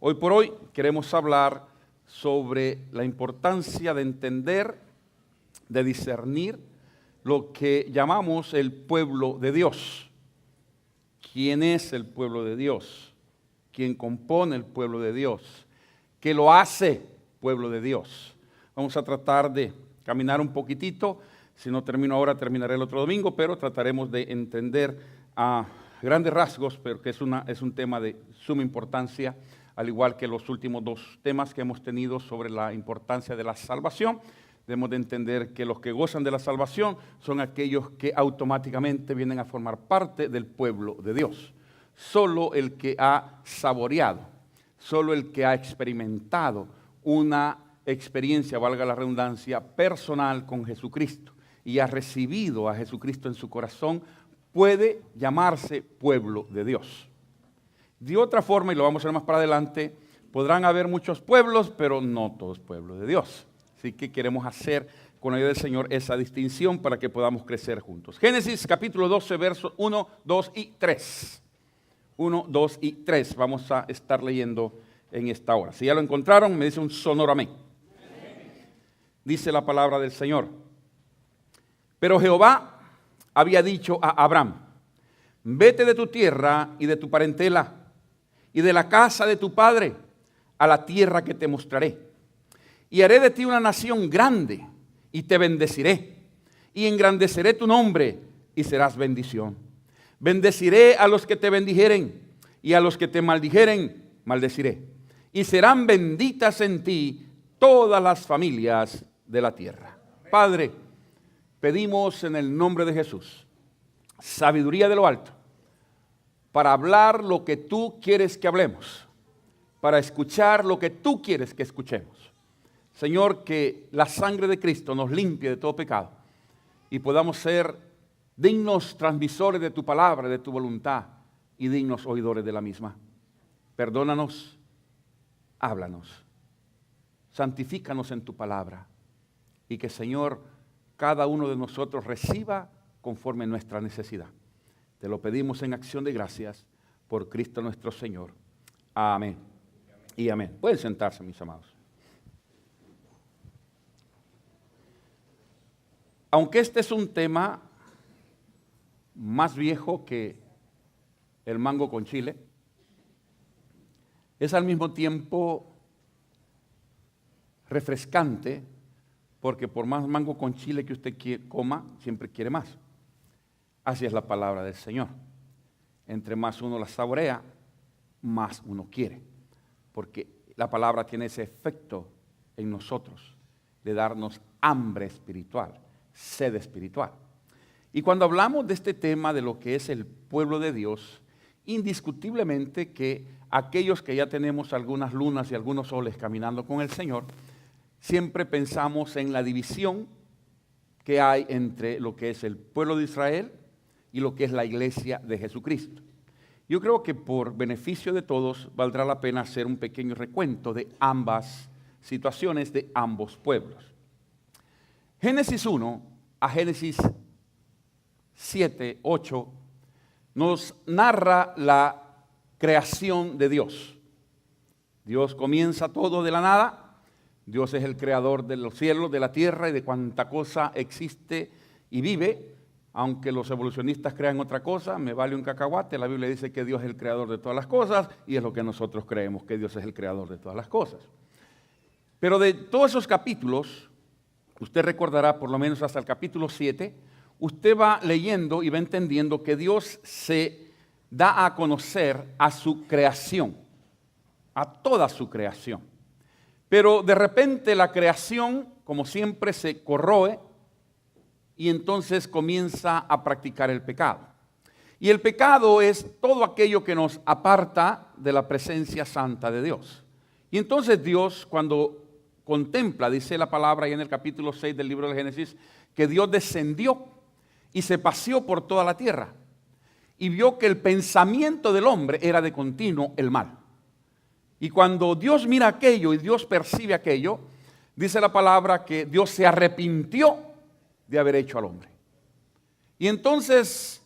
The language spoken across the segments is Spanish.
Hoy por hoy queremos hablar sobre la importancia de entender, de discernir lo que llamamos el pueblo de Dios. ¿Quién es el pueblo de Dios? ¿Quién compone el pueblo de Dios? ¿Qué lo hace pueblo de Dios? Vamos a tratar de caminar un poquitito. Si no termino ahora, terminaré el otro domingo, pero trataremos de entender a grandes rasgos, pero que es un tema de suma importancia, al igual que los últimos dos temas que hemos tenido sobre la importancia de la salvación. Debemos de entender que los que gozan de la salvación son aquellos que automáticamente vienen a formar parte del pueblo de Dios. Solo el que ha saboreado, solo el que ha experimentado una experiencia, valga la redundancia, personal con Jesucristo y ha recibido a Jesucristo en su corazón, puede llamarse pueblo de Dios. De otra forma, y lo vamos a ver más para adelante, podrán haber muchos pueblos, pero no todos pueblos de Dios. Así que queremos hacer con la ayuda del Señor esa distinción para que podamos crecer juntos. Génesis capítulo 12, versos 1, 2 y 3. 1, 2 y 3 vamos a estar leyendo en esta hora. Si ya lo encontraron, me dice un sonoro amén. Dice la palabra del Señor. Pero Jehová había dicho a Abraham: vete de tu tierra y de tu parentela y de la casa de tu padre a la tierra que te mostraré. Y haré de ti una nación grande y te bendeciré y engrandeceré tu nombre y serás bendición. Bendeciré a los que te bendijeren y a los que te maldijeren maldeciré. Y serán benditas en ti todas las familias de la tierra. Padre, pedimos en el nombre de Jesús sabiduría de lo alto para hablar lo que tú quieres que hablemos, para escuchar lo que tú quieres que escuchemos. Señor, que la sangre de Cristo nos limpie de todo pecado y podamos ser dignos transmisores de tu palabra, de tu voluntad y dignos oidores de la misma. Perdónanos, háblanos, santifícanos en tu palabra y que, Señor, cada uno de nosotros reciba conforme nuestra necesidad. Te lo pedimos en acción de gracias por Cristo nuestro Señor. Amén y amén. Pueden sentarse, mis amados. Aunque este es un tema más viejo que el mango con chile, es al mismo tiempo refrescante, porque por más mango con chile que usted coma, siempre quiere más. Así es la palabra del Señor. Entre más uno la saborea, más uno quiere, porque la palabra tiene ese efecto en nosotros de darnos hambre espiritual, sed espiritual. Y cuando hablamos de este tema de lo que es el pueblo de Dios, indiscutiblemente que aquellos que ya tenemos algunas lunas y algunos soles caminando con el Señor, siempre pensamos en la división que hay entre lo que es el pueblo de Israel y lo que es la iglesia de Jesucristo. Yo creo que por beneficio de todos valdrá la pena hacer un pequeño recuento de ambas situaciones, de ambos pueblos. Génesis 1 a Génesis 7, 8 nos narra la creación de Dios. Dios comienza todo de la nada. Dios es el creador de los cielos, de la tierra y de cuanta cosa existe y vive. Aunque los evolucionistas crean otra cosa, me vale un cacahuate. La Biblia dice que Dios es el creador de todas las cosas y es lo que nosotros creemos, que Dios es el creador de todas las cosas. Pero de todos esos capítulos, usted recordará por lo menos hasta el capítulo 7, usted va leyendo y va entendiendo que Dios se da a conocer a su creación, a toda su creación. Pero de repente la creación, como siempre, se corroe y entonces comienza a practicar el pecado. Y el pecado es todo aquello que nos aparta de la presencia santa de Dios. Y entonces Dios, cuando contempla, dice la palabra ahí en el capítulo 6 del libro del Génesis, que Dios descendió y se paseó por toda la tierra y vio que el pensamiento del hombre era de continuo el mal. Y cuando Dios mira aquello y Dios percibe aquello, dice la palabra que Dios se arrepintió de haber hecho al hombre. Y entonces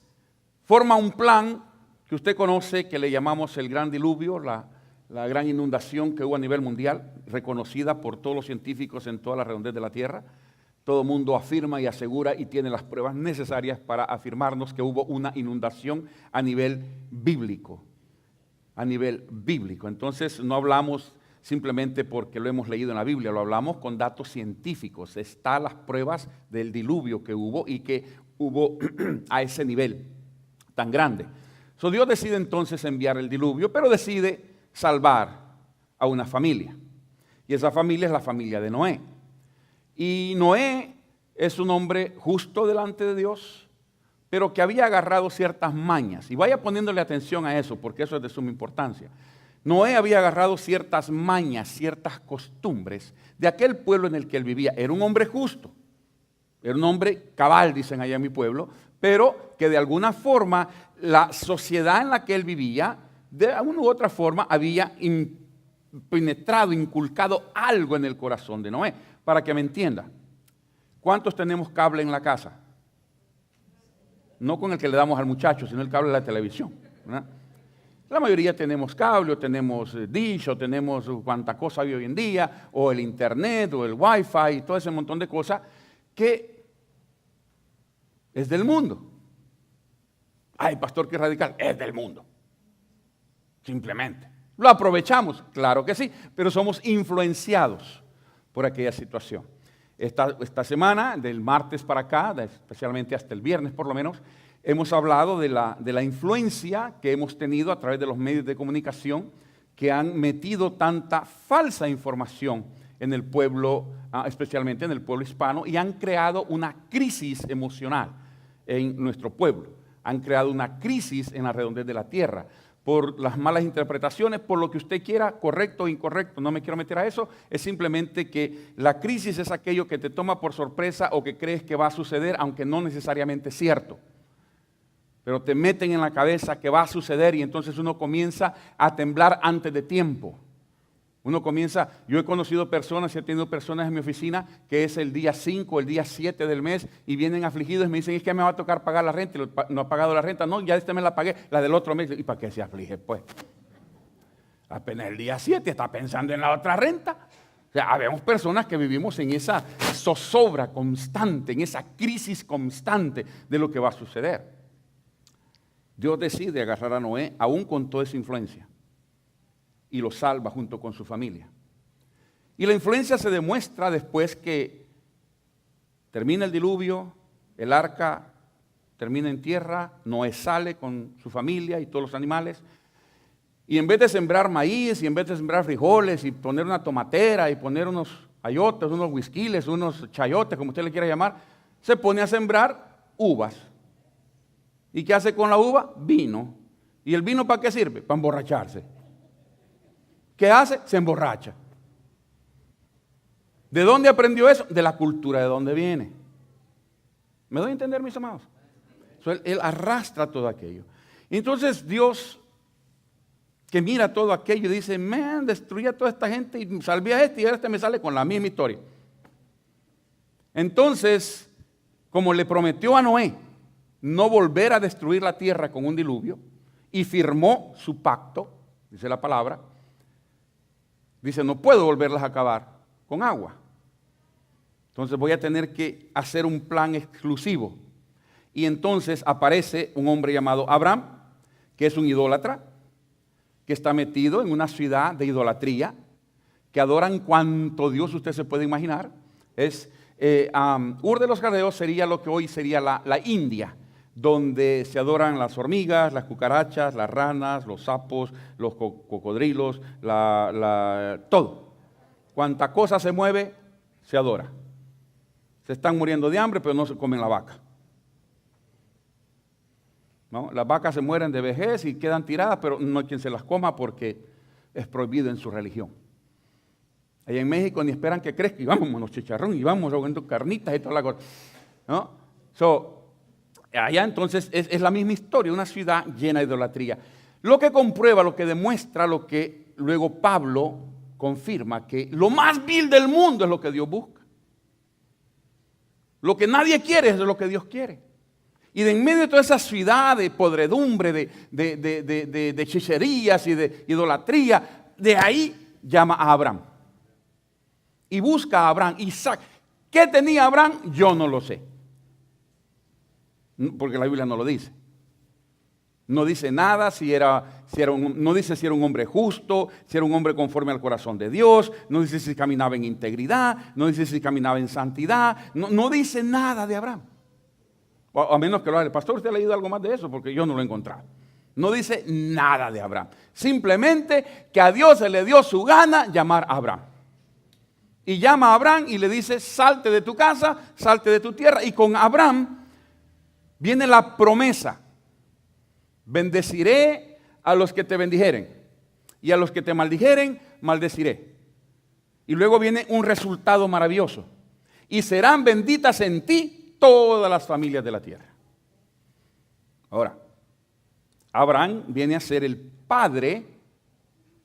forma un plan que usted conoce, que le llamamos el gran diluvio, la la gran inundación que hubo a nivel mundial, reconocida por todos los científicos en toda la redondez de la Tierra. Todo el mundo afirma y asegura y tiene las pruebas necesarias para afirmarnos que hubo una inundación a nivel bíblico. A nivel bíblico. Entonces no hablamos simplemente porque lo hemos leído en la Biblia, lo hablamos con datos científicos. Están las pruebas del diluvio que hubo y que hubo a ese nivel tan grande. So, Dios decide entonces enviar el diluvio, pero decide salvar a una familia. Y esa familia es la familia de Noé. Y Noé es un hombre justo delante de Dios, pero que había agarrado ciertas mañas. Y vaya poniéndole atención a eso, porque eso es de suma importancia. Noé había agarrado ciertas mañas, ciertas costumbres de aquel pueblo en el que él vivía. Era un hombre justo, era un hombre cabal, dicen allá en mi pueblo, pero que de alguna forma la sociedad en la que él vivía, de alguna u otra forma, había penetrado, inculcado algo en el corazón de Noé. Para que me entienda, ¿cuántos tenemos cable en la casa? No con el que le damos al muchacho, sino el cable de la televisión, ¿verdad? La mayoría tenemos cable, o tenemos dish, o tenemos cuánta cosa hay hoy en día, o el internet, o el wifi, y todo ese montón de cosas que es del mundo. Ay, pastor, qué radical, es del mundo. Simplemente. ¿Lo aprovechamos? Claro que sí, pero somos influenciados por aquella situación. Esta semana, del martes para acá, especialmente hasta el viernes por lo menos, hemos hablado de la influencia que hemos tenido a través de los medios de comunicación que han metido tanta falsa información en el pueblo, especialmente en el pueblo hispano, y han creado una crisis emocional en nuestro pueblo. Han creado una crisis en la redondez de la tierra por las malas interpretaciones, por lo que usted quiera, correcto o incorrecto, no me quiero meter a eso, es simplemente que la crisis es aquello que te toma por sorpresa o que crees que va a suceder, aunque no necesariamente es cierto. Pero te meten en la cabeza que va a suceder y entonces uno comienza a temblar antes de tiempo. Yo he conocido personas y he tenido personas en mi oficina que es el día 5, el día 7 del mes y vienen afligidos y me dicen, es que me va a tocar pagar la renta, y no ha pagado la renta, no, ya este mes la pagué, la del otro mes, ¿y para qué se aflige pues? Apenas el día 7 está pensando en la otra renta. O sea, habemos personas que vivimos en esa zozobra constante, en esa crisis constante de lo que va a suceder. Dios decide agarrar a Noé aún con toda esa influencia y lo salva junto con su familia. Y la influencia se demuestra después que termina el diluvio, el arca termina en tierra, Noé sale con su familia y todos los animales, y en vez de sembrar maíz, y en vez de sembrar frijoles, y poner una tomatera, y poner unos ayotes, unos huisquiles, unos chayotes, como usted le quiera llamar, se pone a sembrar uvas. ¿Y qué hace con la uva? Vino. ¿Y el vino para qué sirve? Para emborracharse. ¿Qué hace? Se emborracha. ¿De dónde aprendió eso? De la cultura de dónde viene. ¿Me doy a entender, mis amados? Él arrastra todo aquello. Entonces Dios, que mira todo aquello, dice, man, destruí a toda esta gente y salvé a este y ahora este me sale con la misma historia. Entonces, como le prometió a Noé no volver a destruir la tierra con un diluvio, y firmó su pacto, dice la palabra, dice, no puedo volverlas a acabar con agua. Entonces voy a tener que hacer un plan exclusivo. Y entonces aparece un hombre llamado Abraham, que es un idólatra, que está metido en una ciudad de idolatría, que adoran cuanto Dios usted se puede imaginar. Ur de los Caldeos sería lo que hoy sería la India, donde se adoran las hormigas, las cucarachas, las ranas, los sapos, los cocodrilos, todo. Cuanta cosa se mueve, se adora. Se están muriendo de hambre, pero no se comen la vaca. ¿No? Las vacas se mueren de vejez y quedan tiradas, pero no hay quien se las coma porque es prohibido en su religión. Allá en México ni esperan que crezca y vamos los chicharrón y vamos ahogando carnitas y toda la cosa. ¿No? Allá entonces es la misma historia, una ciudad llena de idolatría. Lo que comprueba, lo que demuestra, lo que luego Pablo confirma, que lo más vil del mundo es lo que Dios busca. Lo que nadie quiere es lo que Dios quiere. Y de en medio de toda esa ciudad de podredumbre, de hechicerías y de idolatría, de ahí llama a Abraham. Y busca a Abraham. Isaac. ¿Qué tenía Abraham? Yo no lo sé. Porque la Biblia no lo dice. No dice nada no dice si era un hombre justo, si era un hombre conforme al corazón de Dios, no dice si caminaba en integridad, no dice si caminaba en santidad, no dice nada de Abraham. A menos que lo haga el pastor, usted ha leído algo más de eso, porque yo no lo he encontrado. No dice nada de Abraham. Simplemente que a Dios se le dio su gana llamar a Abraham. Y llama a Abraham y le dice, salte de tu casa, salte de tu tierra. Y con Abraham viene la promesa. Bendeciré a los que te bendijeren y a los que te maldijeren, maldeciré. Y luego viene un resultado maravilloso. Y serán benditas en ti todas las familias de la tierra. Ahora, Abraham viene a ser el padre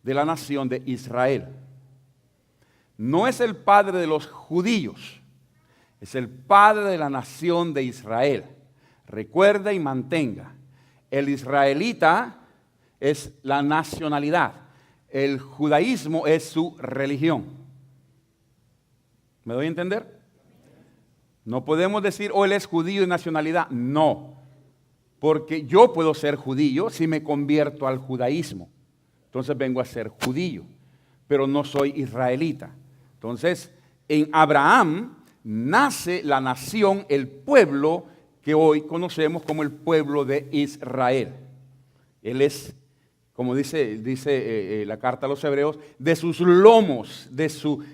de la nación de Israel. No es el padre de los judíos, es el padre de la nación de Israel. Recuerda y mantenga. El israelita es la nacionalidad. El judaísmo es su religión. ¿Me doy a entender? No podemos decir, él es judío de nacionalidad. No. Porque yo puedo ser judío si me convierto al judaísmo. Entonces vengo a ser judío. Pero no soy israelita. Entonces, en Abraham nace la nación, el pueblo que hoy conocemos como el pueblo de Israel. Él es, como dice la carta a los hebreos, de sus lomos, de su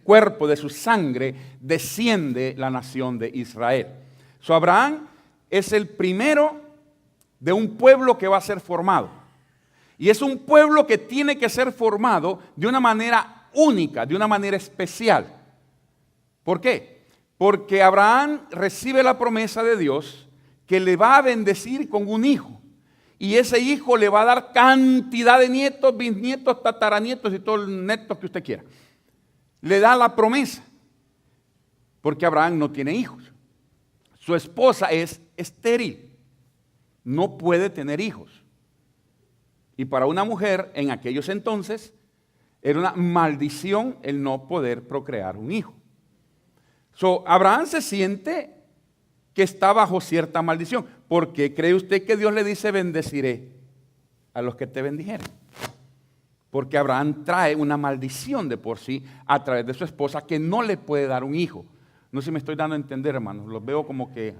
cuerpo, de su sangre, desciende la nación de Israel. So, Abraham es el primero de un pueblo que va a ser formado. Y es un pueblo que tiene que ser formado de una manera única, de una manera especial. ¿Por qué? Porque Abraham recibe la promesa de Dios que le va a bendecir con un hijo. Y ese hijo le va a dar cantidad de nietos, bisnietos, tataranietos y todos los netos que usted quiera. Le da la promesa. Porque Abraham no tiene hijos. Su esposa es estéril. No puede tener hijos. Y para una mujer en aquellos entonces era una maldición el no poder procrear un hijo. So, Abraham se siente que está bajo cierta maldición. ¿Por qué cree usted que Dios le dice bendeciré a los que te bendijeren? Porque Abraham trae una maldición de por sí a través de su esposa que no le puede dar un hijo. No sé si me estoy dando a entender, hermanos. Los veo como que,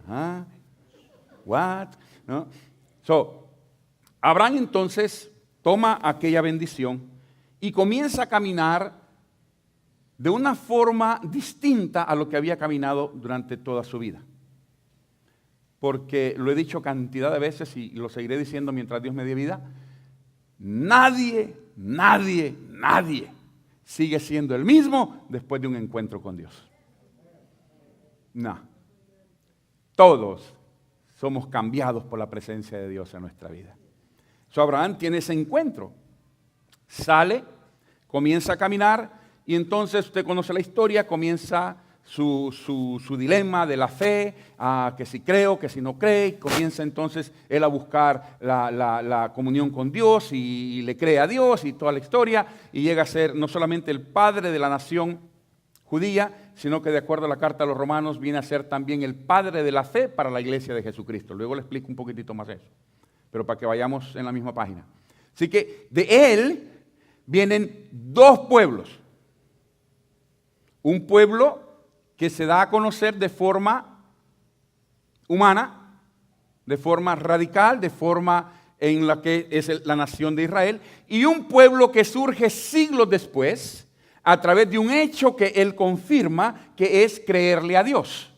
what? ¿No? So, Abraham entonces toma aquella bendición y comienza a caminar de una forma distinta a lo que había caminado durante toda su vida. Porque lo he dicho cantidad de veces y lo seguiré diciendo mientras Dios me dé vida. Nadie sigue siendo el mismo después de un encuentro con Dios. No. Todos somos cambiados por la presencia de Dios en nuestra vida. So, Abraham tiene ese encuentro. Sale, comienza a caminar y entonces usted conoce la historia, comienza su dilema de la fe, que si creo, que si no cree, comienza entonces él a buscar la comunión con Dios y le cree a Dios y toda la historia y llega a ser no solamente el padre de la nación judía, sino que de acuerdo a la carta a los romanos viene a ser también el padre de la fe para la iglesia de Jesucristo. Luego le explico un poquitito más eso, pero para que vayamos en la misma página. Así que de él vienen dos pueblos. Un pueblo que se da a conocer de forma humana, de forma radical, de forma en la que es la nación de Israel, y un pueblo que surge siglos después a través de un hecho que él confirma, que es creerle a Dios.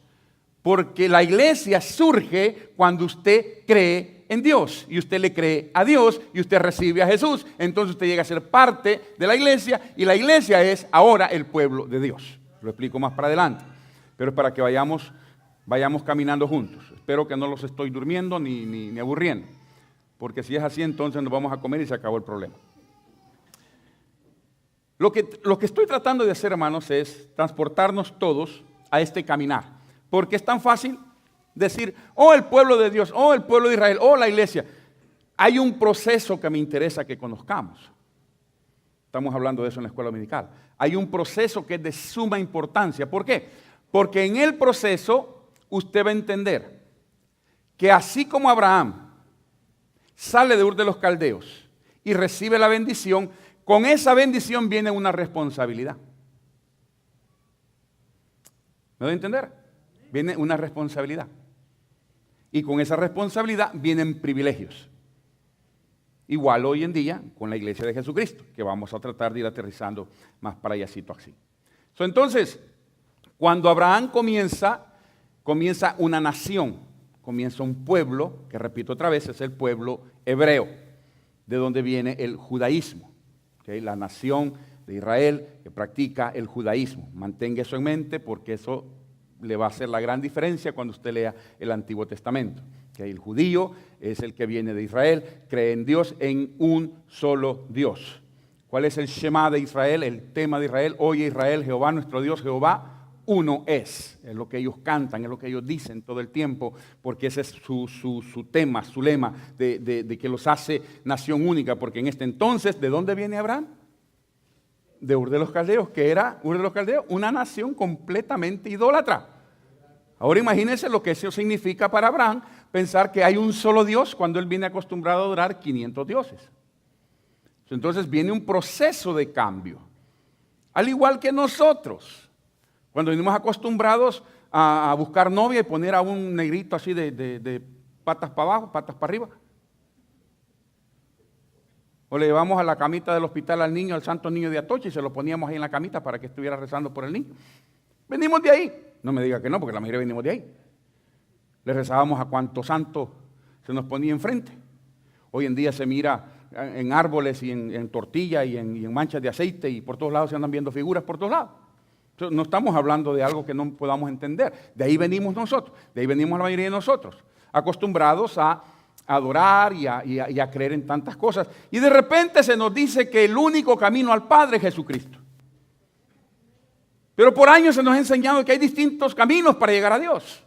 Porque la iglesia surge cuando usted cree en Dios, y usted le cree a Dios, y usted recibe a Jesús, entonces usted llega a ser parte de la iglesia, y la iglesia es ahora el pueblo de Dios. Lo explico más para adelante, pero es para que vayamos caminando juntos. Espero que no los estoy durmiendo ni aburriendo, porque si es así, entonces nos vamos a comer y se acabó el problema. Lo que estoy tratando de hacer, hermanos, es transportarnos todos a este caminar, porque es tan fácil decir, el pueblo de Dios, el pueblo de Israel, la iglesia. Hay un proceso que me interesa que conozcamos. Estamos hablando de eso en la escuela dominical. Hay un proceso que es de suma importancia. ¿Por qué? Porque en el proceso usted va a entender que así como Abraham sale de Ur de los Caldeos y recibe la bendición, con esa bendición viene una responsabilidad. ¿Me doy a entender? Viene una responsabilidad. Y con esa responsabilidad vienen privilegios. Igual hoy en día con la iglesia de Jesucristo, que vamos a tratar de ir aterrizando más para allácito así. Entonces, cuando Abraham comienza una nación, comienza un pueblo, que repito otra vez, es el pueblo hebreo, de donde viene el judaísmo. ¿Okay? La nación de Israel que practica el judaísmo. Mantenga eso en mente porque eso le va a hacer la gran diferencia cuando usted lea el Antiguo Testamento. ¿Okay? El judío es el que viene de Israel, cree en Dios, en un solo Dios. ¿Cuál es el Shema de Israel? El tema de Israel. Oye Israel, Jehová nuestro Dios, Jehová uno es. Es lo que ellos cantan, es lo que ellos dicen todo el tiempo, porque ese es su tema, su lema de que los hace nación única. Porque en este entonces, ¿de dónde viene Abraham? De Ur de los Caldeos, que era Ur de los Caldeos, una nación completamente idólatra. Ahora imagínense lo que eso significa para Abraham, pensar que hay un solo Dios cuando él viene acostumbrado a adorar 500 dioses. Entonces viene un proceso de cambio. Al igual que nosotros, cuando venimos acostumbrados a buscar novia y poner a un negrito así de patas para abajo, patas para arriba. O le llevamos a la camita del hospital al niño, al santo niño de Atocha, y se lo poníamos ahí en la camita para que estuviera rezando por el niño. Venimos de ahí. No me diga que no, porque la mayoría venimos de ahí. Le rezábamos a cuanto santo se nos ponía enfrente. Hoy en día se mira en árboles y en tortilla y en manchas de aceite y por todos lados se andan viendo figuras por todos lados. Entonces, no estamos hablando de algo que no podamos entender. De ahí venimos nosotros, de ahí venimos la mayoría de nosotros, acostumbrados a adorar y a creer en tantas cosas. Y de repente se nos dice que el único camino al Padre es Jesucristo. Pero por años se nos ha enseñado que hay distintos caminos para llegar a Dios.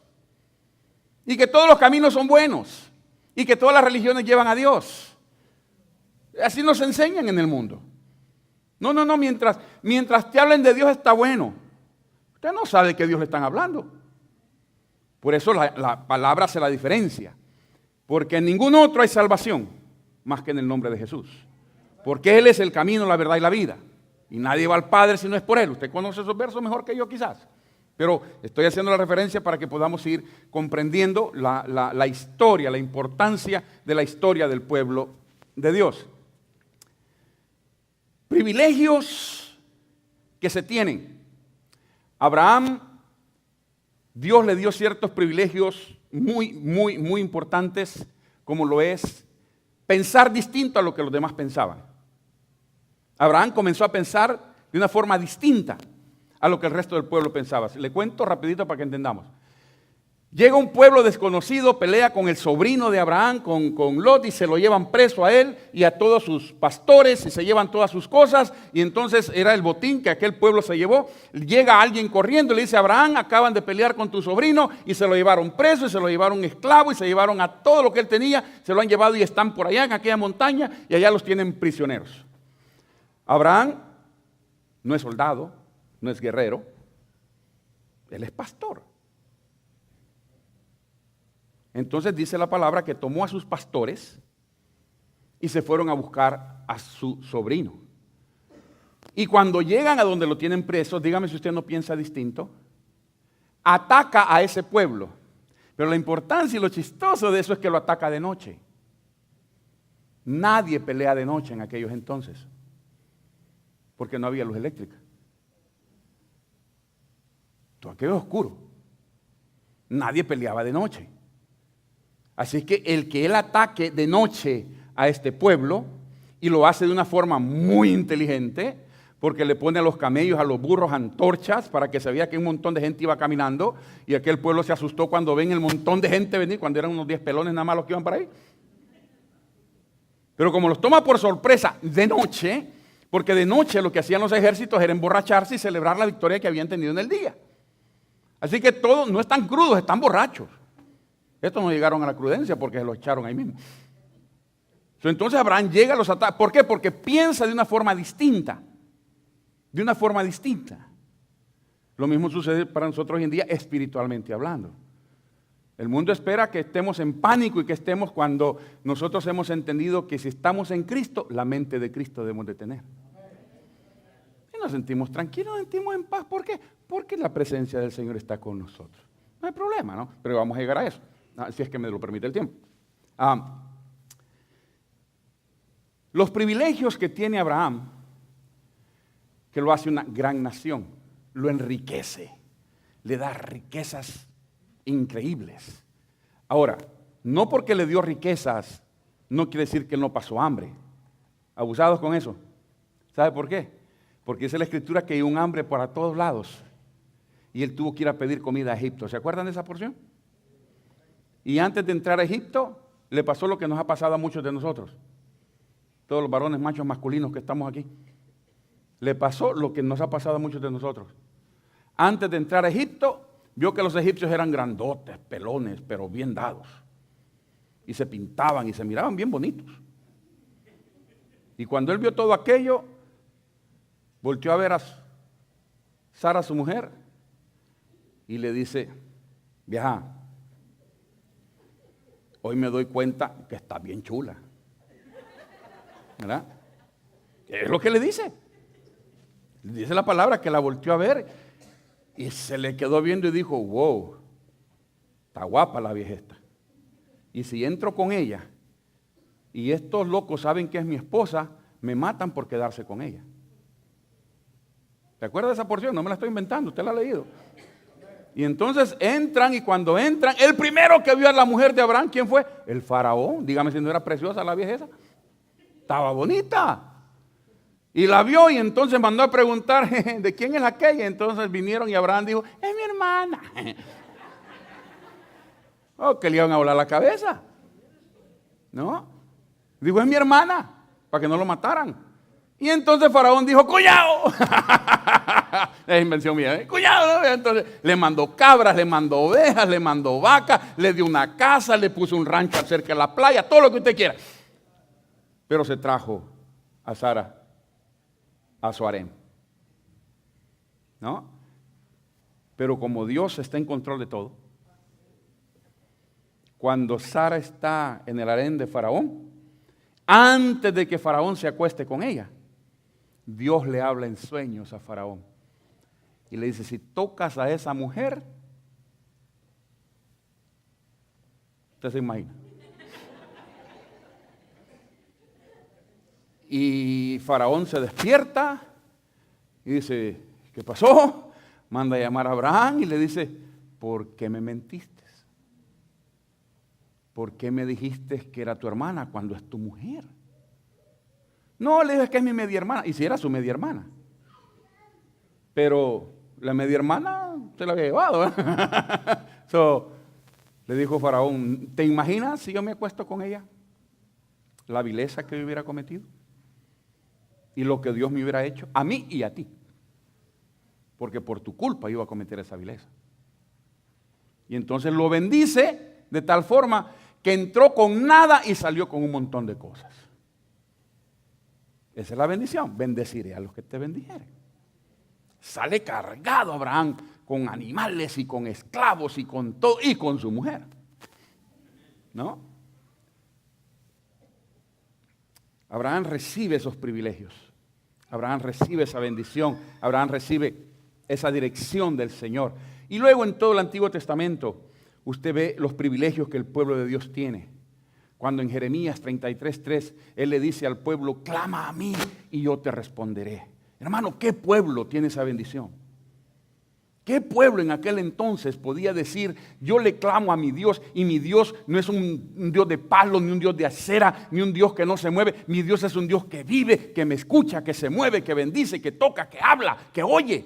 Y que todos los caminos son buenos. Y que todas las religiones llevan a Dios. Así nos enseñan en el mundo. No, mientras te hablen de Dios está bueno. Usted no sabe de qué Dios le están hablando. Por eso la palabra hace la diferencia. Porque en ningún otro hay salvación más que en el nombre de Jesús. Porque Él es el camino, la verdad y la vida. Y nadie va al Padre si no es por Él. Usted conoce esos versos mejor que yo quizás. Pero estoy haciendo la referencia para que podamos ir comprendiendo la historia, la importancia de la historia del pueblo de Dios. Privilegios que se tienen. Abraham, Dios le dio ciertos privilegios muy importantes, como lo es pensar distinto a lo que los demás pensaban. Abraham comenzó a pensar de una forma distinta a lo que el resto del pueblo pensaba. Le cuento rapidito para que entendamos. Llega un pueblo desconocido, pelea con el sobrino de Abraham, con Lot, y se lo llevan preso a él y a todos sus pastores, y se llevan todas sus cosas, y entonces era el botín que aquel pueblo se llevó. Llega alguien corriendo y le dice: Abraham, acaban de pelear con tu sobrino, y se lo llevaron preso, y se lo llevaron esclavo, y se llevaron a todo lo que él tenía, se lo han llevado y están por allá en aquella montaña, y allá los tienen prisioneros. Abraham no es soldado, no es guerrero, él es pastor. Entonces dice la palabra que tomó a sus pastores y se fueron a buscar a su sobrino. Y cuando llegan a donde lo tienen preso, dígame si usted no piensa distinto, ataca a ese pueblo. Pero la importancia y lo chistoso de eso es que lo ataca de noche. Nadie pelea de noche en aquellos entonces, porque no había luz eléctrica. Todo aquello es oscuro. Nadie peleaba de noche. Así que él ataque de noche a este pueblo, y lo hace de una forma muy inteligente, porque le pone a los camellos, a los burros, antorchas, para que se vea que un montón de gente iba caminando, y aquel pueblo se asustó cuando ven el montón de gente venir, cuando eran unos 10 pelones nada más los que iban para ahí. Pero como los toma por sorpresa de noche, porque de noche lo que hacían los ejércitos era emborracharse y celebrar la victoria que habían tenido en el día. Así que todos no están crudos, están borrachos. Estos no llegaron a la prudencia porque se los echaron ahí mismo. Entonces Abraham llega a los ataques. ¿Por qué? Porque piensa de una forma distinta. De una forma distinta. Lo mismo sucede para nosotros hoy en día espiritualmente hablando. El mundo espera que estemos en pánico y que estemos cuando nosotros hemos entendido que si estamos en Cristo, la mente de Cristo debemos de tener. Y nos sentimos tranquilos, nos sentimos en paz. ¿Por qué? Porque la presencia del Señor está con nosotros. No hay problema, ¿no? Pero vamos a llegar a eso, si es que me lo permite el tiempo. Los privilegios que tiene Abraham, que lo hace una gran nación, lo enriquece, le da riquezas increíbles. Ahora, no porque le dio riquezas, no quiere decir que él no pasó hambre. Abusados con eso. ¿Sabe por qué? Porque dice la Escritura que hay un hambre para todos lados. Y él tuvo que ir a pedir comida a Egipto. ¿Se acuerdan de esa porción? Y antes de entrar a Egipto, le pasó lo que nos ha pasado a muchos de nosotros. Todos los varones machos masculinos que estamos aquí. Le pasó lo que nos ha pasado a muchos de nosotros. Antes de entrar a Egipto, vio que los egipcios eran grandotes, pelones, pero bien dados. Y se pintaban y se miraban bien bonitos. Y cuando él vio todo aquello, volteó a ver a Sara, su mujer, y le dice: vieja, hoy me doy cuenta que está bien chula. ¿Verdad? Es lo que le dice. Dice la palabra que la volteó a ver y se le quedó viendo y dijo: wow, está guapa la vieja esta. Y si entro con ella y estos locos saben que es mi esposa, me matan por quedarse con ella. ¿Se acuerda de esa porción? No me la estoy inventando, usted la ha leído. Y entonces entran, y cuando entran, el primero que vio a la mujer de Abraham, ¿quién fue? El faraón. Dígame si no era preciosa la vieja esa. Estaba bonita. Y la vio y entonces mandó a preguntar: ¿de quién es aquella? Entonces vinieron y Abraham dijo: es mi hermana. Oh, que le iban a volar la cabeza. ¿No? Dijo: es mi hermana, para que no lo mataran. Y entonces Faraón dijo: ¡cuñado! Es invención mía, ¿eh? ¡Cuñado! Entonces le mandó cabras, le mandó ovejas, le mandó vacas, le dio una casa, le puso un rancho cerca de la playa, todo lo que usted quiera. Pero se trajo a Sara a su harén, ¿no? Pero como Dios está en control de todo, cuando Sara está en el harén de Faraón, antes de que Faraón se acueste con ella, Dios le habla en sueños a Faraón y le dice: si tocas a esa mujer, usted se imagina. Y Faraón se despierta y dice: ¿qué pasó? Manda a llamar a Abraham y le dice: ¿por qué me mentiste? ¿Por qué me dijiste que era tu hermana cuando es tu mujer? No, le dije que es mi media hermana. Y si era su media hermana. Pero la media hermana se la había llevado, ¿eh? Le dijo Faraón: ¿te imaginas si yo me acuesto con ella? La vileza que yo hubiera cometido. Y lo que Dios me hubiera hecho a mí y a ti. Porque por tu culpa iba a cometer esa vileza. Y entonces lo bendice de tal forma que entró con nada y salió con un montón de cosas. Esa es la bendición. Bendeciré a los que te bendijeren. Sale cargado Abraham con animales y con esclavos y con todo, y con su mujer. ¿No? Abraham recibe esos privilegios. Abraham recibe esa bendición. Abraham recibe esa dirección del Señor. Y luego en todo el Antiguo Testamento usted ve los privilegios que el pueblo de Dios tiene. Cuando en Jeremías 33:3 Él le dice al pueblo: clama a mí y yo te responderé. Hermano, ¿qué pueblo tiene esa bendición? ¿Qué pueblo en aquel entonces podía decir: yo le clamo a mi Dios, y mi Dios no es un Dios de palo, ni un Dios de acera, ni un Dios que no se mueve? Mi Dios es un Dios que vive, que me escucha, que se mueve, que bendice, que toca, que habla, que oye.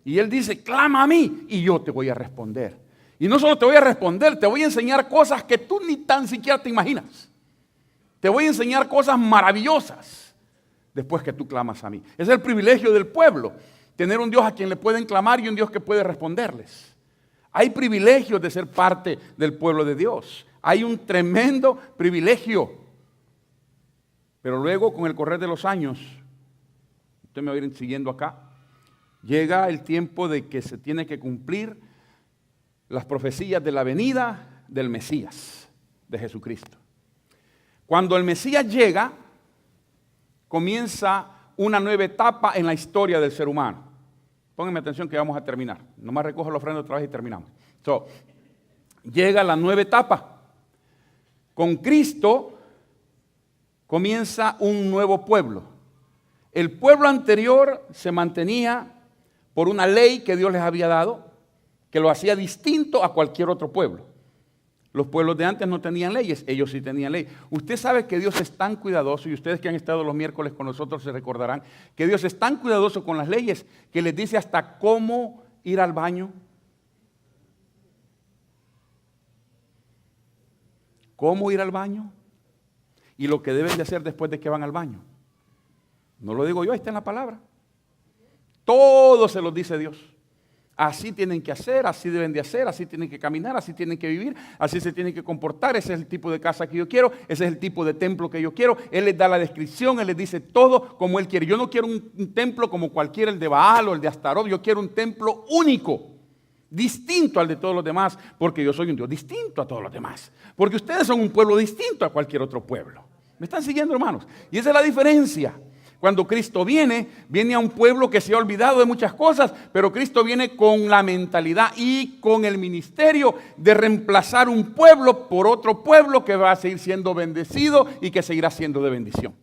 Y Él dice: clama a mí y yo te voy a responder. Y no solo te voy a responder, te voy a enseñar cosas que tú ni tan siquiera te imaginas. Te voy a enseñar cosas maravillosas después que tú clamas a mí. Es el privilegio del pueblo, tener un Dios a quien le pueden clamar y un Dios que puede responderles. Hay privilegios de ser parte del pueblo de Dios. Hay un tremendo privilegio. Pero luego, con el correr de los años, usted me va a ir siguiendo acá, llega el tiempo de que se tiene que cumplir las profecías de la venida del Mesías, de Jesucristo. Cuando el Mesías llega, comienza una nueva etapa en la historia del ser humano. Pónganme atención que vamos a terminar. Nomás recojo la ofrenda otra vez y terminamos. Llega la nueva etapa. Con Cristo comienza un nuevo pueblo. El pueblo anterior se mantenía por una ley que Dios les había dado, que lo hacía distinto a cualquier otro pueblo. Los pueblos de antes no tenían leyes, ellos sí tenían ley. Usted sabe que Dios es tan cuidadoso, y ustedes que han estado los miércoles con nosotros se recordarán, que Dios es tan cuidadoso con las leyes que les dice hasta cómo ir al baño. ¿Cómo ir al baño? Y lo que deben de hacer después de que van al baño. No lo digo yo, ahí está en la palabra. Todo se los dice Dios. Así tienen que hacer, así deben de hacer, así tienen que caminar, así tienen que vivir, así se tienen que comportar. Ese es el tipo de casa que yo quiero, ese es el tipo de templo que yo quiero. Él les da la descripción, Él les dice todo como Él quiere. Yo no quiero un templo como cualquiera, el de Baal o el de Astarot. Yo quiero un templo único, distinto al de todos los demás, porque yo soy un Dios distinto a todos los demás. Porque ustedes son un pueblo distinto a cualquier otro pueblo. ¿Me están siguiendo, hermanos? Y esa es la diferencia. Cuando Cristo viene a un pueblo que se ha olvidado de muchas cosas, pero Cristo viene con la mentalidad y con el ministerio de reemplazar un pueblo por otro pueblo que va a seguir siendo bendecido y que seguirá siendo de bendición.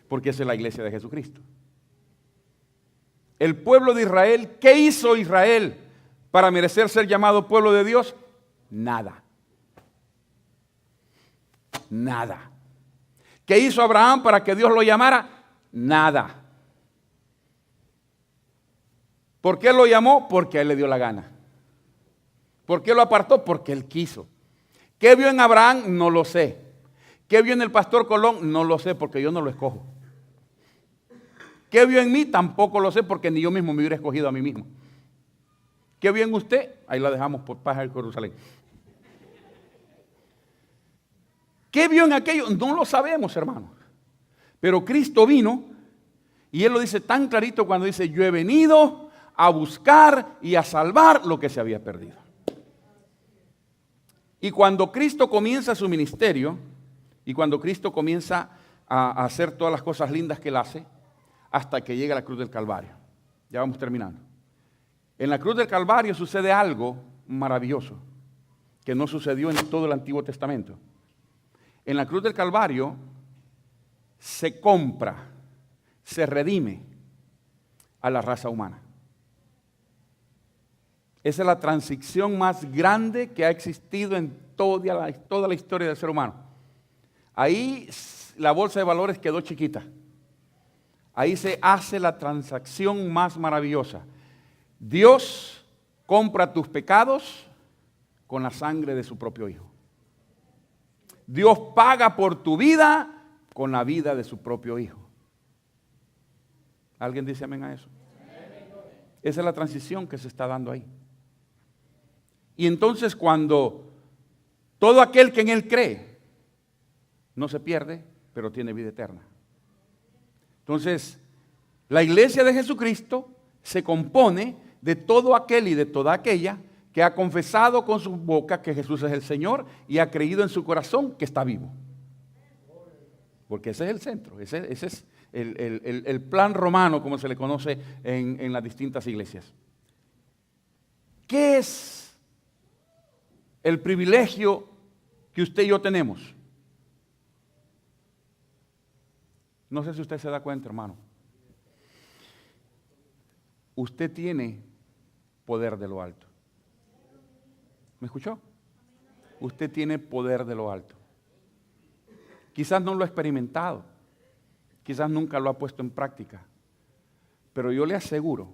Porque esa es la iglesia de Jesucristo. El pueblo de Israel, ¿qué hizo Israel para merecer ser llamado pueblo de Dios? Nada. Nada. ¿Qué hizo Abraham para que Dios lo llamara? Nada. ¿Por qué lo llamó? Porque a él le dio la gana. ¿Por qué lo apartó? Porque él quiso. ¿Qué vio en Abraham? No lo sé. ¿Qué vio en el pastor Colón? No lo sé, porque yo no lo escojo. ¿Qué vio en mí? Tampoco lo sé, porque ni yo mismo me hubiera escogido a mí mismo. ¿Qué vio en usted? Ahí la dejamos por paz de Jerusalén. ¿Qué vio en aquello? No lo sabemos, hermanos. Pero Cristo vino, y Él lo dice tan clarito cuando dice, yo he venido a buscar y a salvar lo que se había perdido. Y cuando Cristo comienza su ministerio, y cuando Cristo comienza a hacer todas las cosas lindas que Él hace, hasta que llega a la cruz del Calvario. Ya vamos terminando. En la cruz del Calvario sucede algo maravilloso, que no sucedió en todo el Antiguo Testamento. En la cruz del Calvario se compra, se redime a la raza humana. Esa es la transición más grande que ha existido en toda la historia del ser humano. Ahí la bolsa de valores quedó chiquita. Ahí se hace la transacción más maravillosa. Dios compra tus pecados con la sangre de su propio Hijo. Dios paga por tu vida con la vida de su propio Hijo. ¿Alguien dice amén a eso? Esa es la transición que se está dando ahí. Y entonces cuando todo aquel que en Él cree no se pierde, pero tiene vida eterna. Entonces, la iglesia de Jesucristo se compone de todo aquel y de toda aquella que ha confesado con su boca que Jesús es el Señor y ha creído en su corazón que está vivo. Porque ese es el centro, ese es el plan romano, como se le conoce en las distintas iglesias. ¿Qué es el privilegio que usted y yo tenemos? No sé si usted se da cuenta, hermano. Usted tiene poder de lo alto. ¿Me escuchó? Usted tiene poder de lo alto. Quizás no lo ha experimentado, quizás nunca lo ha puesto en práctica, pero yo le aseguro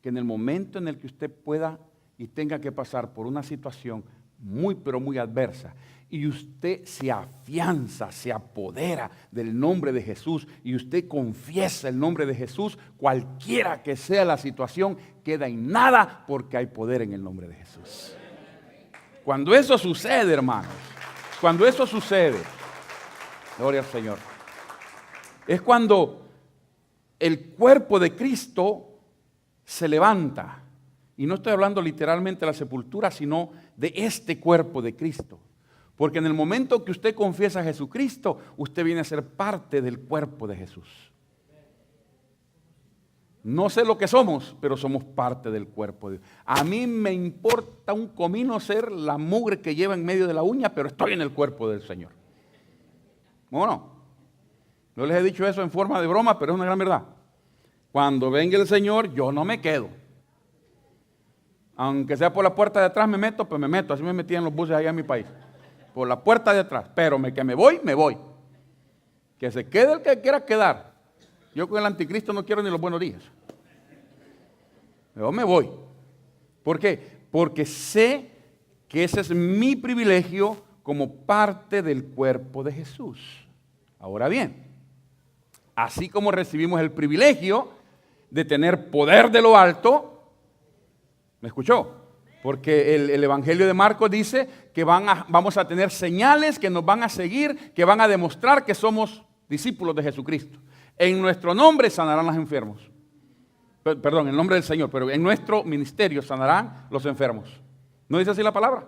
que en el momento en el que usted pueda y tenga que pasar por una situación muy pero muy adversa y usted se afianza, se apodera del nombre de Jesús y usted confiesa el nombre de Jesús, cualquiera que sea la situación, queda en nada porque hay poder en el nombre de Jesús. Cuando eso sucede, hermanos, cuando eso sucede, gloria al Señor. Es cuando el cuerpo de Cristo se levanta. Y no estoy hablando literalmente de la sepultura, sino de este cuerpo de Cristo. Porque en el momento que usted confiesa a Jesucristo, usted viene a ser parte del cuerpo de Jesús. No sé lo que somos, pero somos parte del cuerpo de Dios. A mí me importa un comino ser la mugre que lleva en medio de la uña, pero estoy en el cuerpo del Señor. Bueno, no les he dicho eso en forma de broma, pero es una gran verdad. Cuando venga el Señor, yo no me quedo. Aunque sea por la puerta de atrás me meto, pues me meto. Así me metí en los buses allá en mi país. Por la puerta de atrás. Pero que me voy, me voy. Que se quede el que quiera quedar. Yo con el anticristo no quiero ni los buenos días. Yo me voy. ¿Por qué? Porque sé que ese es mi privilegio como parte del cuerpo de Jesús. Ahora bien, así como recibimos el privilegio de tener poder de lo alto, ¿me escuchó? Porque el Evangelio de Marcos dice que vamos a tener señales que nos van a seguir, que van a demostrar que somos discípulos de Jesucristo. En nuestro nombre sanarán los enfermos. Perdón, en el nombre del Señor, pero en nuestro ministerio sanarán los enfermos. ¿No dice así la palabra?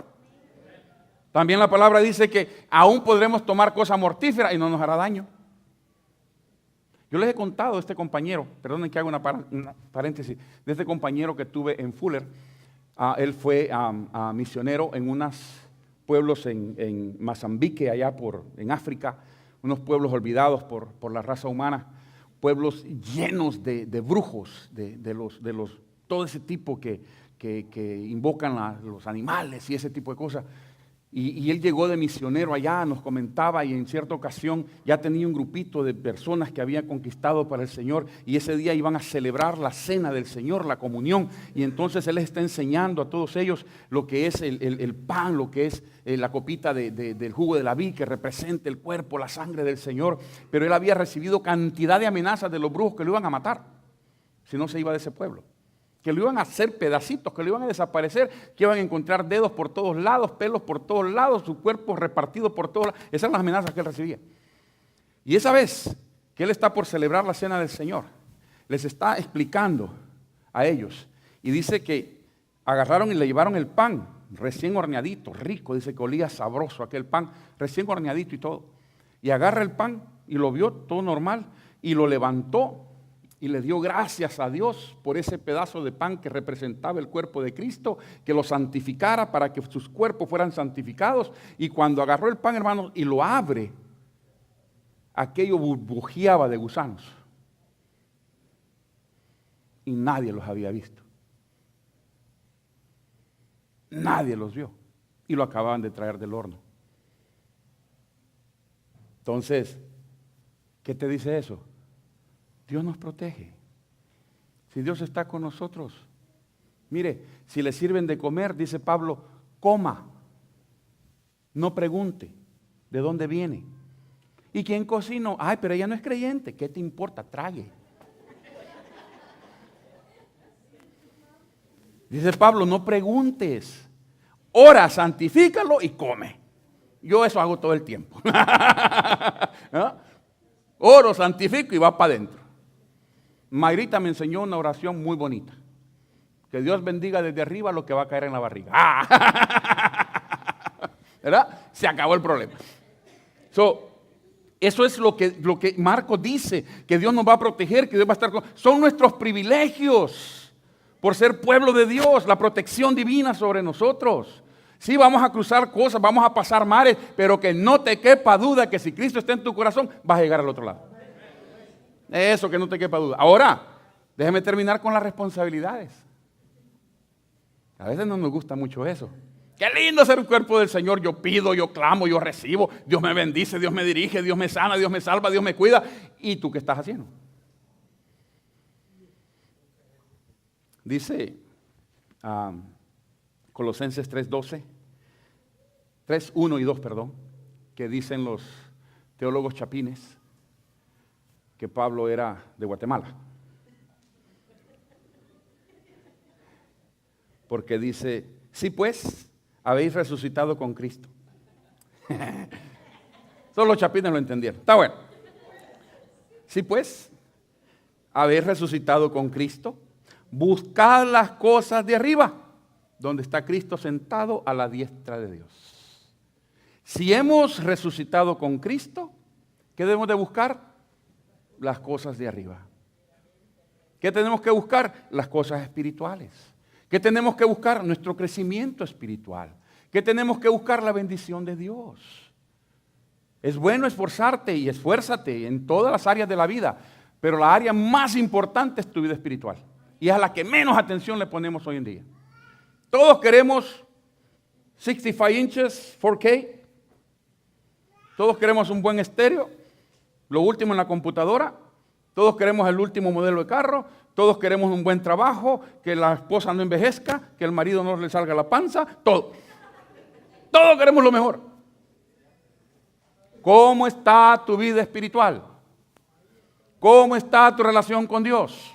También la palabra dice que aún podremos tomar cosas mortíferas y no nos hará daño. Yo les he contado de este compañero, perdonen que haga una paréntesis, de este compañero que tuve en Fuller. Él fue misionero en unos pueblos en Mozambique, allá en África, unos pueblos olvidados por la raza humana, pueblos llenos de brujos, todo ese tipo que invocan los animales y ese tipo de cosas. Y él llegó de misionero allá, nos comentaba, y en cierta ocasión ya tenía un grupito de personas que había conquistado para el Señor, y ese día iban a celebrar la cena del Señor, la comunión, y entonces él les está enseñando a todos ellos lo que es el pan, lo que es la copita del jugo de la vid, que representa el cuerpo, la sangre del Señor. Pero él había recibido cantidad de amenazas de los brujos que lo iban a matar si no se iba de ese pueblo, que lo iban a hacer pedacitos, que lo iban a desaparecer, que iban a encontrar dedos por todos lados, pelos por todos lados, su cuerpo repartido por todos lados. Esas eran las amenazas que él recibía. Y esa vez que él está por celebrar la cena del Señor, les está explicando a ellos. Y dice que agarraron y le llevaron el pan, recién horneadito, rico, dice que olía sabroso aquel pan, recién horneadito y todo. Y agarra el pan y lo vio todo normal y lo levantó. Y le dio gracias a Dios por ese pedazo de pan que representaba el cuerpo de Cristo, que lo santificara para que sus cuerpos fueran santificados. Y cuando agarró el pan, hermanos, y lo abre, aquello burbujeaba de gusanos. Y nadie los había visto. Nadie los vio. Y lo acababan de traer del horno. Entonces, ¿qué te dice eso? Dios nos protege. Si Dios está con nosotros, mire, si le sirven de comer, dice Pablo, coma. No pregunte de dónde viene. ¿Y quién cocinó? Ay, pero ella no es creyente. ¿Qué te importa? Trague. Dice Pablo, no preguntes. Ora, santifícalo y come. Yo eso hago todo el tiempo. ¿No? Oro, santifico y va para adentro. Mayrita me enseñó una oración muy bonita. Que Dios bendiga desde arriba lo que va a caer en la barriga. ¿Verdad? Se acabó el problema. Eso es lo que Marcos dice, que Dios nos va a proteger, que Dios va a estar con... Son nuestros privilegios por ser pueblo de Dios, la protección divina sobre nosotros. Sí, vamos a cruzar cosas, vamos a pasar mares, pero que no te quepa duda que si Cristo está en tu corazón, vas a llegar al otro lado. Eso, que no te quepa duda. Ahora, déjeme terminar con las responsabilidades. A veces no nos gusta mucho eso. Qué lindo ser un cuerpo del Señor. Yo pido, yo clamo, yo recibo. Dios me bendice, Dios me dirige, Dios me sana, Dios me salva, Dios me cuida. ¿Y tú qué estás haciendo? Dice Colosenses 3:12, 3:1 y 2, perdón, que dicen los teólogos chapines que Pablo era de Guatemala. Porque dice, sí pues, habéis resucitado con Cristo. Solo los chapines lo entendieron. Está bueno. Sí, pues, habéis resucitado con Cristo. Buscad las cosas de arriba, donde está Cristo sentado a la diestra de Dios. Si hemos resucitado con Cristo, ¿qué debemos de buscar? Las cosas de arriba. ¿Qué tenemos que buscar? Las cosas espirituales. ¿Qué tenemos que buscar? Nuestro crecimiento espiritual. ¿Qué tenemos que buscar? La bendición de Dios. Es bueno esforzarte y esfuérzate en todas las áreas de la vida, pero la área más importante es tu vida espiritual. Y es a la que menos atención le ponemos hoy en día. Todos queremos 65 inches 4K. Todos queremos un buen estéreo, lo último en la computadora. Todos queremos el último modelo de carro. Todos queremos un buen trabajo, que la esposa no envejezca, que el marido no le salga la panza. Todo. Todos queremos lo mejor. ¿Cómo está tu vida espiritual? ¿Cómo está tu relación con Dios?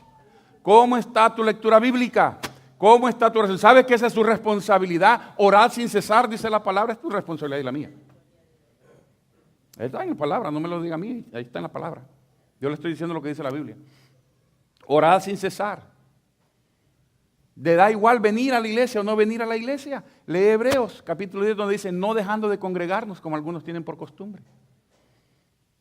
¿Cómo está tu lectura bíblica? ¿Cómo está tu relación? ¿Sabes que esa es su responsabilidad? Orar sin cesar, dice la palabra, es tu responsabilidad y la mía. Ahí está en la palabra, no me lo diga a mí, ahí está en la palabra. Yo le estoy diciendo lo que dice la Biblia. Orad sin cesar. ¿Le da igual venir a la iglesia o no venir a la iglesia? Lee Hebreos, capítulo 10, donde dice, no dejando de congregarnos como algunos tienen por costumbre.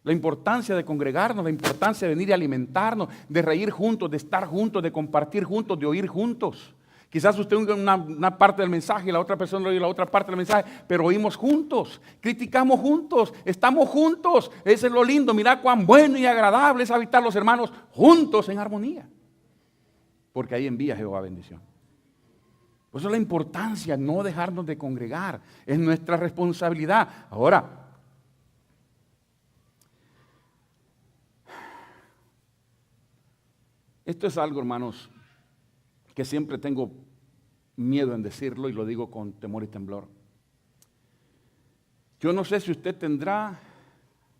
La importancia de congregarnos, la importancia de venir y alimentarnos, de reír juntos, de estar juntos, de compartir juntos, de oír juntos. Quizás usted oiga una parte del mensaje y la otra persona oye la otra parte del mensaje, pero oímos juntos, criticamos juntos, estamos juntos. Eso es lo lindo, mira cuán bueno y agradable es habitar los hermanos juntos en armonía. Porque ahí envía Jehová bendición. Por eso la importancia, no dejarnos de congregar, es nuestra responsabilidad. Ahora, esto es algo, hermanos, que siempre tengo miedo en decirlo y lo digo con temor y temblor. Yo no sé si usted tendrá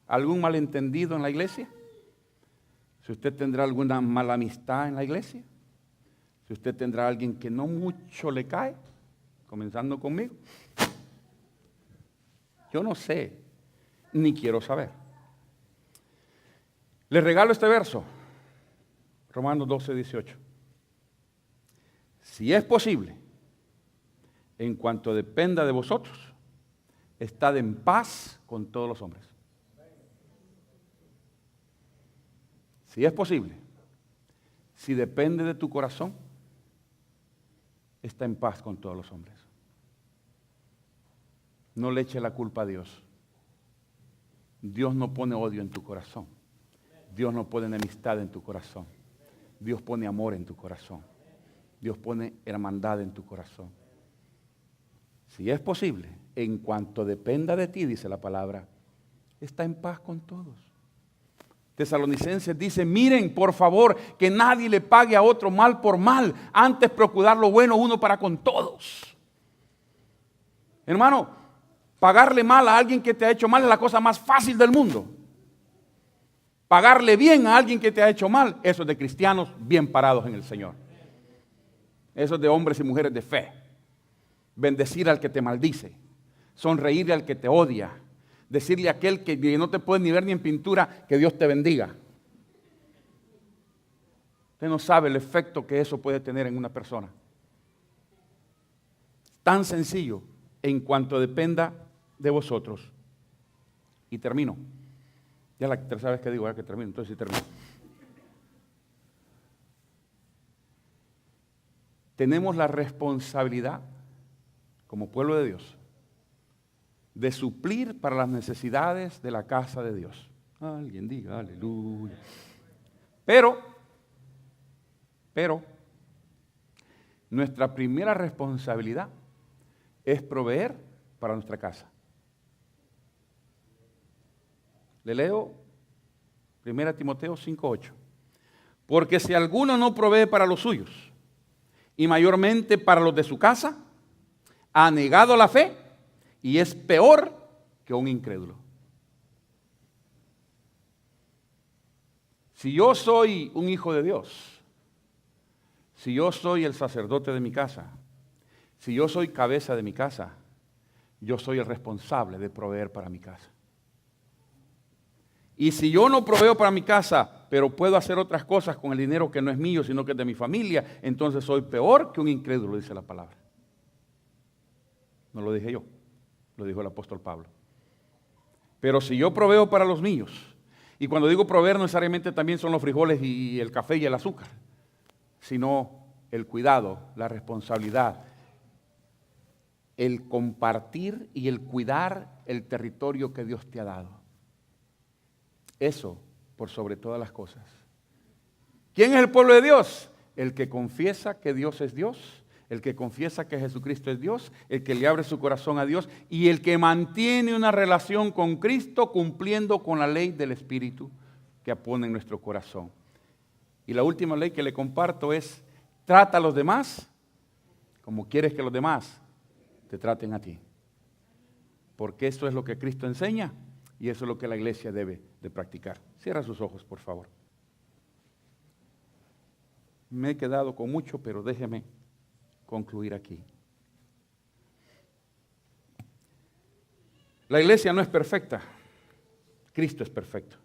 algún malentendido en la iglesia, si usted tendrá alguna mala amistad en la iglesia, si usted tendrá alguien que no mucho le cae, comenzando conmigo. Yo no sé, ni quiero saber. Le regalo este verso, Romanos 12, 18. Si es posible, en cuanto dependa de vosotros, estad en paz con todos los hombres. Si es posible, si depende de tu corazón, está en paz con todos los hombres. No le eche la culpa a Dios. Dios no pone odio en tu corazón. Dios no pone enemistad en tu corazón. Dios pone amor en tu corazón. Dios pone hermandad en tu corazón. Si es posible, en cuanto dependa de ti, dice la palabra, está en paz con todos. Tesalonicenses dice, miren por favor que nadie le pague a otro mal por mal, antes procurar lo bueno uno para con todos. Hermano, pagarle mal a alguien que te ha hecho mal es la cosa más fácil del mundo. Pagarle bien a alguien que te ha hecho mal, eso es de cristianos bien parados en el Señor. Eso es de hombres y mujeres de fe. Bendecir al que te maldice, sonreírle al que te odia, decirle a aquel que no te puede ni ver ni en pintura, que Dios te bendiga. Usted no sabe el efecto que eso puede tener en una persona. Tan sencillo, en cuanto dependa de vosotros. Y termino. Ya la tercera vez que digo, que termino, entonces sí termino. Tenemos la responsabilidad, como pueblo de Dios, de suplir para las necesidades de la casa de Dios. Alguien diga aleluya. Pero, nuestra primera responsabilidad es proveer para nuestra casa. Le leo 1 Timoteo 5:8. Porque si alguno no provee para los suyos, y mayormente para los de su casa, ha negado la fe y es peor que un incrédulo. Si yo soy un hijo de Dios, si yo soy el sacerdote de mi casa, si yo soy cabeza de mi casa, yo soy el responsable de proveer para mi casa. Y si yo no proveo para mi casa, pero puedo hacer otras cosas con el dinero que no es mío, sino que es de mi familia, entonces soy peor que un incrédulo, dice la palabra. No lo dije yo, lo dijo el apóstol Pablo. Pero si yo proveo para los míos, y cuando digo proveer no necesariamente también son los frijoles y el café y el azúcar, sino el cuidado, la responsabilidad, el compartir y el cuidar el territorio que Dios te ha dado. Eso por sobre todas las cosas. ¿Quién es el pueblo de Dios? El que confiesa que Dios es Dios, el que confiesa que Jesucristo es Dios, el que le abre su corazón a Dios y el que mantiene una relación con Cristo cumpliendo con la ley del Espíritu que pone en nuestro corazón. Y la última ley que le comparto es: trata a los demás como quieres que los demás te traten a ti. Porque eso es lo que Cristo enseña y eso es lo que la iglesia debe de practicar. Cierra sus ojos, por favor. Me he quedado con mucho, pero déjeme concluir aquí. La iglesia no es perfecta, Cristo es perfecto.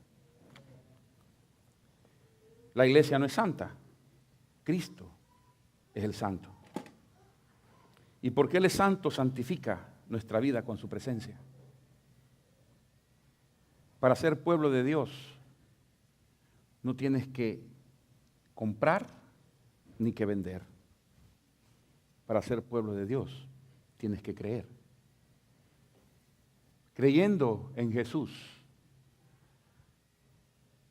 La iglesia no es santa, Cristo es el santo. Y porque Él es santo, santifica nuestra vida con su presencia. Para ser pueblo de Dios, no tienes que comprar ni que vender. Para ser pueblo de Dios, tienes que creer. Creyendo en Jesús,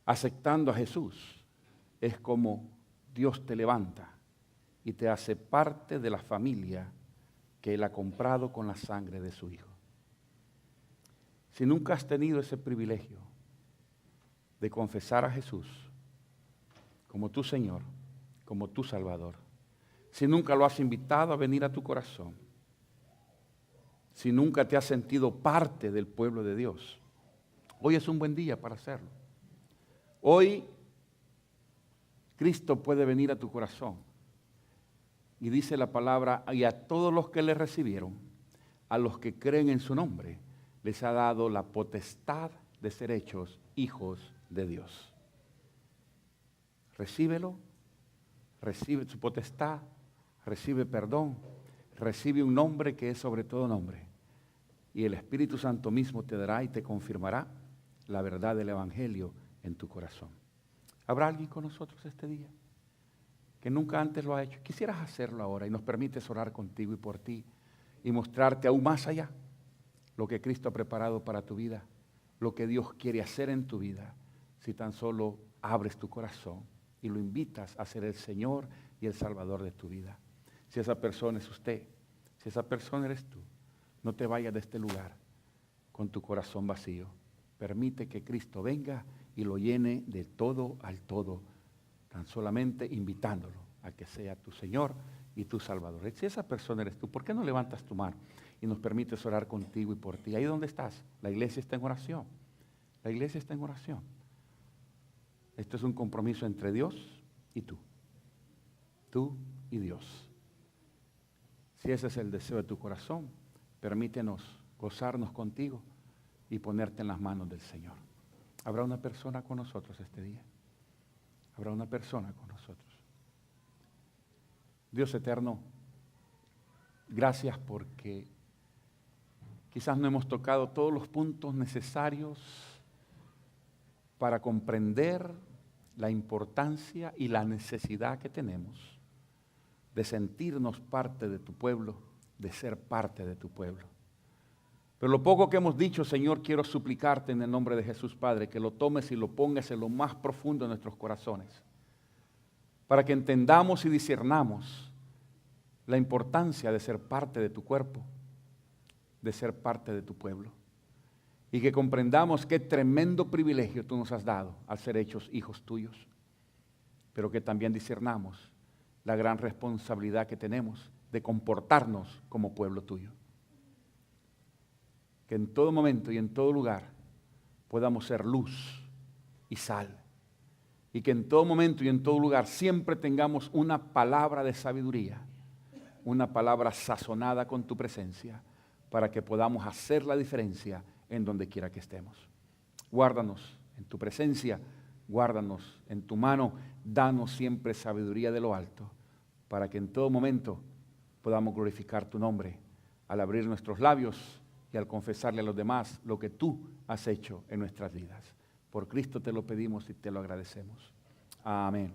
aceptando a Jesús, es como Dios te levanta y te hace parte de la familia que Él ha comprado con la sangre de su Hijo. Si nunca has tenido ese privilegio de confesar a Jesús como tu Señor, como tu Salvador, si nunca lo has invitado a venir a tu corazón, si nunca te has sentido parte del pueblo de Dios, hoy es un buen día para hacerlo. Hoy Cristo puede venir a tu corazón. Y dice la palabra: y a todos los que le recibieron, a los que creen en su nombre, les ha dado la potestad de ser hechos hijos de Dios. Recíbelo, recibe su potestad, recibe perdón, recibe un nombre que es sobre todo nombre. Y el Espíritu Santo mismo te dará y te confirmará la verdad del Evangelio en tu corazón. ¿Habrá alguien con nosotros este día que nunca antes lo ha hecho? Quisieras hacerlo ahora y nos permites orar contigo y por ti y mostrarte aún más allá lo que Cristo ha preparado para tu vida, lo que Dios quiere hacer en tu vida, si tan solo abres tu corazón y lo invitas a ser el Señor y el Salvador de tu vida. Si esa persona es usted, si esa persona eres tú, no te vayas de este lugar con tu corazón vacío. Permite que Cristo venga y lo llene de todo al todo, tan solamente invitándolo a que sea tu Señor y tu Salvador. Si esa persona eres tú, ¿por qué no levantas tu mano y nos permites orar contigo y por ti? Ahí donde estás, la iglesia está en oración. La iglesia está en oración. Esto es un compromiso entre Dios y tú. Tú y Dios. Si ese es el deseo de tu corazón, permítenos gozarnos contigo y ponerte en las manos del Señor. ¿Habrá una persona con nosotros este día? ¿Habrá una persona con nosotros? Dios eterno, gracias porque quizás no hemos tocado todos los puntos necesarios para comprender la importancia y la necesidad que tenemos de sentirnos parte de tu pueblo, de ser parte de tu pueblo. Pero lo poco que hemos dicho, Señor, quiero suplicarte en el nombre de Jesús, Padre, que lo tomes y lo pongas en lo más profundo de nuestros corazones, para que entendamos y discernamos la importancia de ser parte de tu cuerpo, de ser parte de tu pueblo, y que comprendamos qué tremendo privilegio tú nos has dado al ser hechos hijos tuyos, pero que también discernamos la gran responsabilidad que tenemos de comportarnos como pueblo tuyo. Que en todo momento y en todo lugar podamos ser luz y sal. Y que en todo momento y en todo lugar siempre tengamos una palabra de sabiduría, una palabra sazonada con tu presencia, para que podamos hacer la diferencia en donde quiera que estemos. Guárdanos en tu presencia. Guárdanos en tu mano, danos siempre sabiduría de lo alto, para que en todo momento podamos glorificar tu nombre al abrir nuestros labios y al confesarle a los demás lo que tú has hecho en nuestras vidas. Por Cristo te lo pedimos y te lo agradecemos. Amén.